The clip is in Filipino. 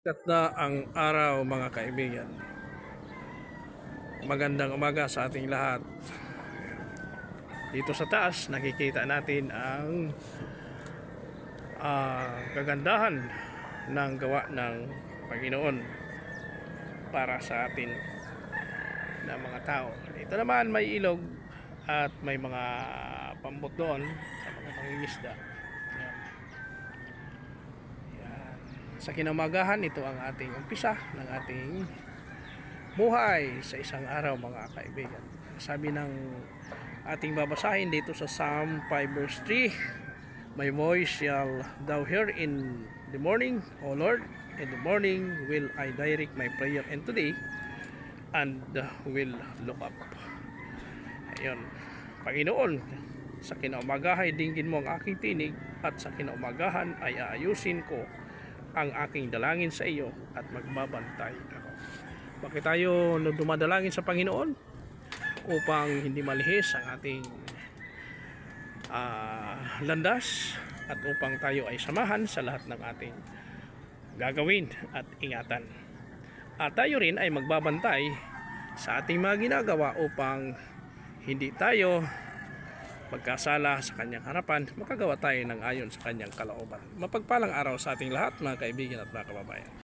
Sikat na ang araw mga kaibigan. Magandang umaga sa ating lahat. Dito sa taas nakikita natin ang kagandahan ng gawa ng Panginoon para sa atin na mga tao. Dito naman may ilog at may mga pambot doon sa mga mangingisda. Sa kinamagahan, ito ang ating umpisa ng ating buhay sa isang araw mga kaibigan. Sabi ng ating babasahin dito sa Psalm 5 verse 3, My voice shall thou hear in the morning, O Lord, in the morning will I direct my prayer unto thee, and will look up. Ayun, Panginoon, sa kinaumagahan dinggin mo ang aking tinig, at sa kinaumagahan ay aayusin ko ang aking dalangin sa iyo at magbabantay ako. Bakit tayo dumadalangin sa Panginoon? Upang hindi malihis ang ating landas at upang tayo ay samahan sa lahat ng ating gagawin at ingatan. At tayo rin ay magbabantay sa ating mga ginagawa upang hindi tayo magkasala sa kanyang harapan, makagawa tayo ng ayon sa kanyang kalooban. Mapagpalang araw sa ating lahat mga kaibigan at mga kababayan.